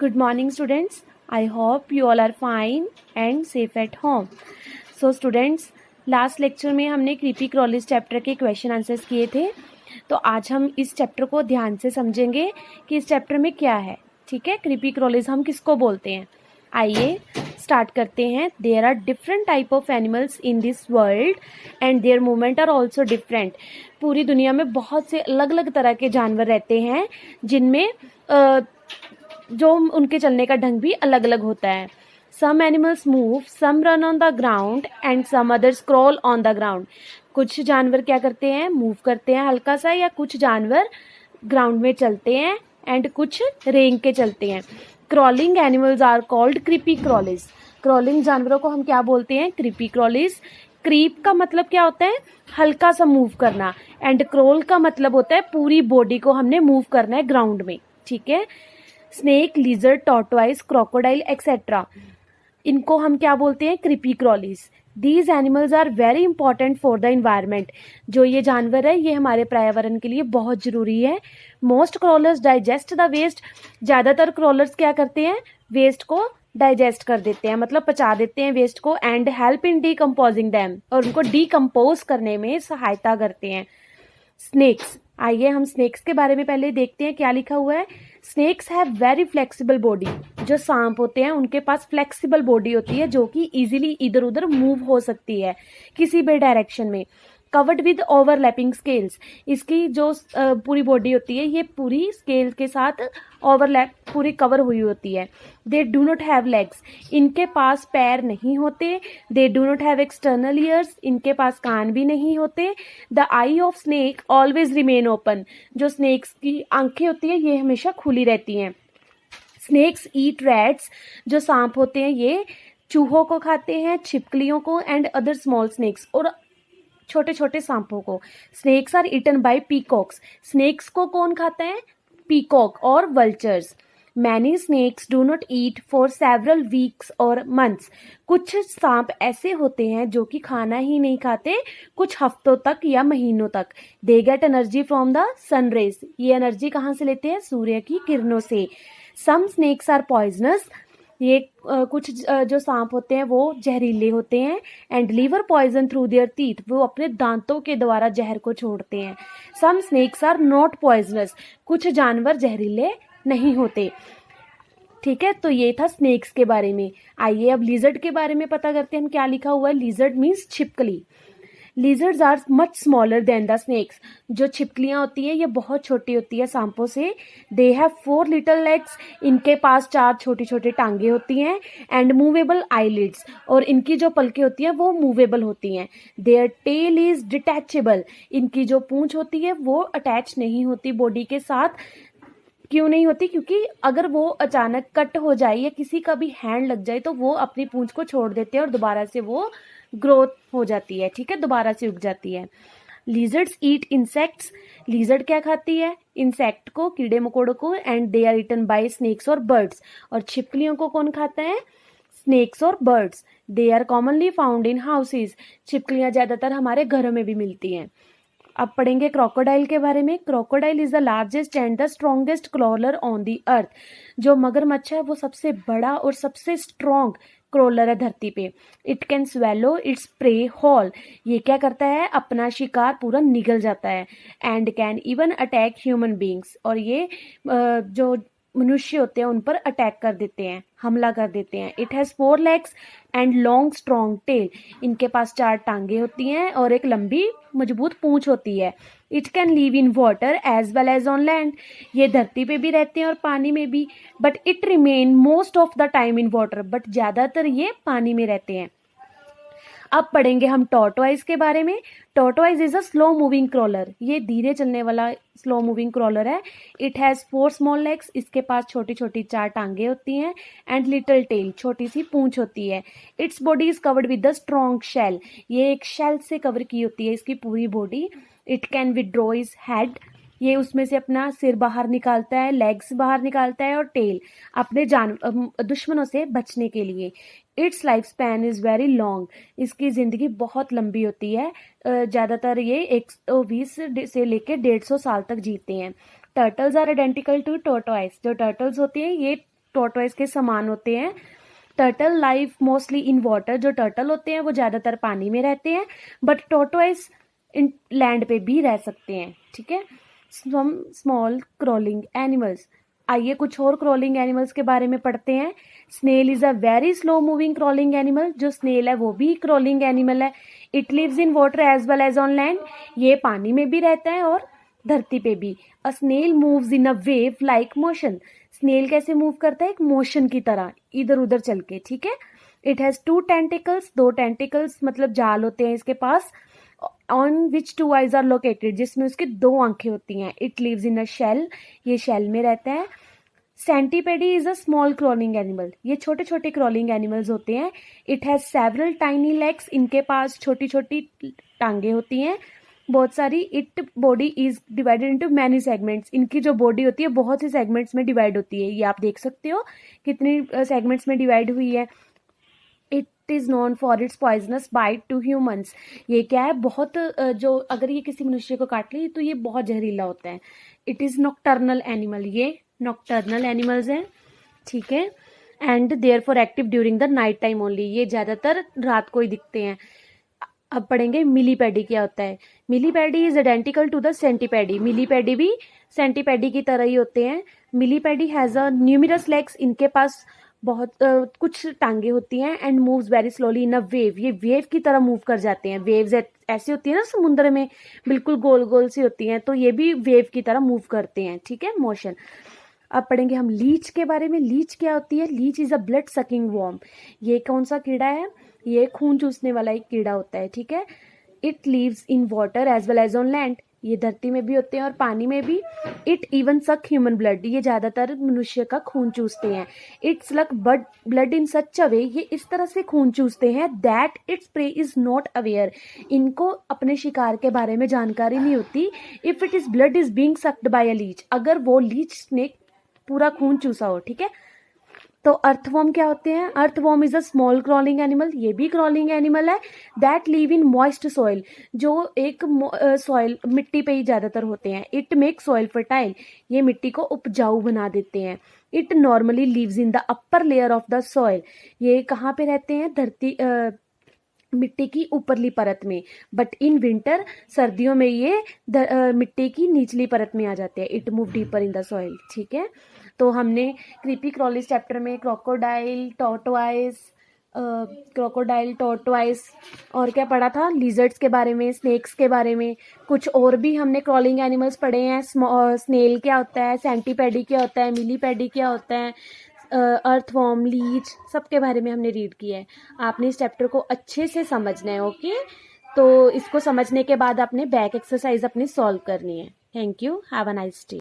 Good morning, students. I hope you all are fine and safe at home. So, students, last lecture में हमने creepy क्रॉलिस chapter के question answers किए थे. तो आज हम इस चैप्टर को ध्यान से समझेंगे कि इस चैप्टर में क्या है. ठीक है, क्रीपी क्रॉलिस हम किसको बोलते हैं. आइए स्टार्ट करते हैं. There are different type of animals in this world and their movement are also different. पूरी दुनिया में बहुत से अलग अलग तरह के जानवर रहते हैं जिनमें जो उनके चलने का ढंग भी अलग अलग होता है. Some animals move, some run on the ground and some others crawl on the ground. कुछ जानवर क्या करते हैं, मूव करते हैं हल्का सा, या कुछ जानवर ग्राउंड में चलते हैं एंड कुछ रेंग के चलते हैं. Crawling animals are called creepy crawlies. क्रॉलिंग जानवरों को हम क्या बोलते हैं, क्रीपी क्रॉलिस. क्रीप का मतलब क्या होता है, हल्का सा मूव करना, एंड क्रॉल का मतलब होता है पूरी बॉडी को हमने मूव करना है ग्राउंड में. ठीक है. Snake, lizard, tortoise, crocodile etcetera, इनको हम क्या बोलते हैं, creepy crawlies. These animals are very important for the environment. जो ये जानवर है ये हमारे पर्यावरण के लिए बहुत जरूरी है. Most crawlers digest the waste. ज़्यादातर क्रॉलर्स क्या करते हैं, वेस्ट को डाइजेस्ट कर देते हैं, मतलब पचा देते हैं वेस्ट को. And help in decomposing them, और उनको डीकम्पोज करने में सहायता करते हैं. स्नेक्स, आइए हम स्नेक्स के बारे में पहले देखते हैं क्या लिखा हुआ है. Snakes have very flexible body. जो सांप होते हैं उनके पास फ्लेक्सिबल बॉडी होती है जो कि इजीली इधर उधर मूव हो सकती है किसी भी डायरेक्शन में. Covered with overlapping scales. इसकी जो पूरी बॉडी होती है ये पूरी स्केल के साथ ओवरलैप पूरी कवर हुई होती है. They do not have legs. इनके पास पैर नहीं होते. They do not have external years. इनके पास कान भी नहीं होते. The I of snake always remain open. जो स्नेक्स की आंखें होती है ये हमेशा खुली रहती हैं. स्नेक्स ईट रैट्स. जो सांप होते हैं ये चूहों को खाते हैं, छिपकलियों को, एंड अदर स्मॉल स्नेक्स, और छोटे छोटे सांपों को. Snakes are eaten by peacocks. Snakes को कौन खाता है, पीकॉक और vultures. Many snakes do not eat for several weeks और मंथ्स. कुछ सांप ऐसे होते हैं जो कि खाना ही नहीं खाते कुछ हफ्तों तक या महीनों तक. They get energy from the sun rays. ये एनर्जी कहाँ से लेते हैं, सूर्य की किरणों से. Some snakes are poisonous. ये कुछ जो सांप होते हैं वो जहरीले होते हैं. And leave poison through their teeth. वो अपने दांतों के द्वारा जहर को छोड़ते हैं. Some snakes are not poisonous. कुछ जानवर जहरीले नहीं होते. ठीक है, तो ये था स्नेक्स के बारे में. आइए अब लिजर्ड के बारे में पता करते हैं हम क्या लिखा हुआ है. लिजर्ड मीन्स छिपकली. Lizards are much smaller than the snakes. जो छिपकलियां होती है ये बहुत छोटी होती है सांपों से. They have 4 little legs. इनके पास 4 छोटी छोटी टांगे होती हैं. And movable eyelids. और इनकी जो पलकें होती हैं वो मूवेबल होती हैं. Their tail is detachable. इनकी जो पूंछ होती है वो अटैच नहीं होती बॉडी के साथ. क्यों नहीं होती, क्योंकि अगर वो अचानक कट हो जाए या किसी का भी हैंड लग जाए तो वो अपनी पूंछ को छोड़ देते हैं और दोबारा से वो ग्रोथ हो जाती है. ठीक है, दोबारा से उग जाती है. लिजर्ड्स ईट इंसेक्ट्स. लिजर्ड क्या खाती है, इंसेक्ट को, कीड़े मकोड़ों को. And they are eaten by snakes और बर्ड्स. और छिपकलियों को कौन खाता है, स्नेक्स और birds. They are commonly found in houses. छिपकलियां ज्यादातर हमारे घरों में भी मिलती हैं. अब पढ़ेंगे क्रोकोडाइल के बारे में. Crocodile is the largest and the strongest crawler on the earth. जो मगरमच्छ है वो सबसे बड़ा और सबसे स्ट्रॉन्ग क्रॉलर है धरती पे. It can swallow its prey whole. ये क्या करता है, अपना शिकार पूरा निगल जाता है. And can even attack human beings. और ये जो मनुष्य होते हैं उन पर अटैक कर देते हैं, हमला कर देते हैं. It has 4 legs and long strong tail. इनके पास 4 टांगे होती हैं और एक लंबी मजबूत पूंछ होती है. It can live in water as well as on land. ये धरती पे भी रहते हैं और पानी में भी. But it remain most of the time in water. But ज़्यादातर ये पानी में रहते हैं. अब पढ़ेंगे हम टॉर्टोइस के बारे में. Tortoise is a slow moving crawler. ये धीरे चलने वाला स्लो मूविंग क्रॉलर है. It has 4 small legs. इसके पास छोटी छोटी 4 टांगे होती हैं. एंड लिटिल टेल, छोटी सी पूंछ होती है. Its body is covered with the strong shell. ये एक शेल से कवर की होती है इसकी पूरी body. It can withdraw is head. ये उसमें से अपना सिर बाहर निकालता है, लेग्स बाहर निकालता है, और टेल अपने दुश्मनों से बचने के लिए. It's life span is very long. इसकी ज़िंदगी बहुत लंबी होती है. ज़्यादातर ये 120 से लेकर 150 साल तक जीते हैं. Turtles are identical to tortoise. जो टर्टल्स होती हैं ये टॉर्टोइज के समान होते हैं। Turtle live mostly in water, जो टर्टल होते हैं वो ज़्यादातर पानी में रहते हैं, बट टॉर्टोइज इन लैंड पे भी रह सकते हैं, ठीक है। सम स्मॉल क्रॉलिंग एनिमल्स, आइए कुछ और क्रॉलिंग एनिमल्स के बारे में पढ़ते हैं। Snail is a very slow moving crawling animal, जो स्नेल है वो भी क्रॉलिंग एनिमल है। It lives in water as well as on land, ये पानी में भी रहता है और धरती पे भी। A snail moves in a wave like motion, snail कैसे मूव करता है, एक मोशन की तरह इधर उधर चल के, ठीक है। इट हैज़ 2 टेंटिकल्स, 2 टेंटिकल्स मतलब जाल होते हैं इसके पास। On which 2 eyes are located, जिसमें उसकी 2 आंखें होती हैं। It lives in a shell, ये शेल में रहता है। Centipede is a small crawling animal, ये छोटे छोटे क्रॉलिंग एनिमल्स होते हैं। It has several tiny legs, इनके पास छोटी छोटी टांगे होती हैं बहुत सारी। It body is divided into many segments, इनकी जो बॉडी होती है बहुत सी सेगमेंट्स में डिवाइड होती है, ये आप देख सकते हो कितनी सेगमेंट्स में डिवाइड हुई है। It is known for its poisonous bite to humans, ये क्या है, बहुत जो अगर ये किसी मनुष्य को काट ले तो ये बहुत जहरीला होता है। इट इज़ नॉक्टर्नल एनिमल, ये नॉक्टर्नल एनिमल्स हैं, ठीक है। And therefore active during the night time only, ये ज़्यादातर रात को ही दिखते हैं। अब पढ़ेंगे मिलीपैडी क्या होता है। मिलीपैडी इज आइडेंटिकल टू द सेंटीपैडी, मिलीपैडी भी सेंटीपैडी की तरह ही होते हैं। मिलीपैडी हैज़ अ न्यूमरस लेग्स, इनके पास बहुत कुछ टांगे होती हैं। And moves very slowly in a wave, ये वेव की तरह मूव कर जाते हैं। वेव्स ऐसी होती है ना समुद्र में, बिल्कुल गोल गोल सी होती हैं, तो ये भी वेव की तरह मूव करते हैं, ठीक है, मोशन। अब पढ़ेंगे हम लीच के बारे में। लीच क्या होती है, leech is a blood sucking worm, ये कौन सा कीड़ा है, ये खून चूसने वाला एक कीड़ा होता है, ठीक है। It lives in water as well as on land, ये धरती में भी होते हैं और पानी में भी। It even suck human blood, ये ज्यादातर मनुष्य का खून चूसते हैं। इट्स लक blood in such a way, ये इस तरह से खून चूसते हैं that its prey is not aware, इनको अपने शिकार के बारे में जानकारी नहीं होती। If it is blood is being sucked by a leech, अगर वो लीच ने पूरा खून चूसा हो, ठीक है। तो अर्थवॉर्म क्या होते हैं, earthworm is a small crawling animal, ये भी क्रॉलिंग एनिमल है। That live in moist soil, जो एक सॉइल मिट्टी पे ही ज्यादातर होते हैं। इट मेक सॉइल फर्टाइल, ये मिट्टी को उपजाऊ बना देते हैं। It normally lives in the upper layer of the soil, ये कहाँ पे रहते हैं, धरती मिट्टी की ऊपरली परत में। बट इन विंटर, सर्दियों में ये मिट्टी की निचली परत में आ जाते हैं। It move deeper in the soil, ठीक है। तो हमने क्रीपी क्रॉलिस चैप्टर में क्रोकोडाइल, टॉर्टोइस और क्या पढ़ा था, लिजर्ड्स के बारे में, स्नेक्स के बारे में, कुछ और भी हमने क्रॉलिंग एनिमल्स पढ़े हैं। स्नेल क्या होता है, सेंटीपैडी क्या होता है, मिलीपैडी क्या होता है, अर्थवॉर्म, लीच, सबके बारे में हमने रीड किया है। आपने इस चैप्टर को अच्छे से समझना है, ओके। तो इसको समझने के बाद आपने बैक एक्सरसाइज अपनी सॉल्व करनी है। Thank you, have a nice day.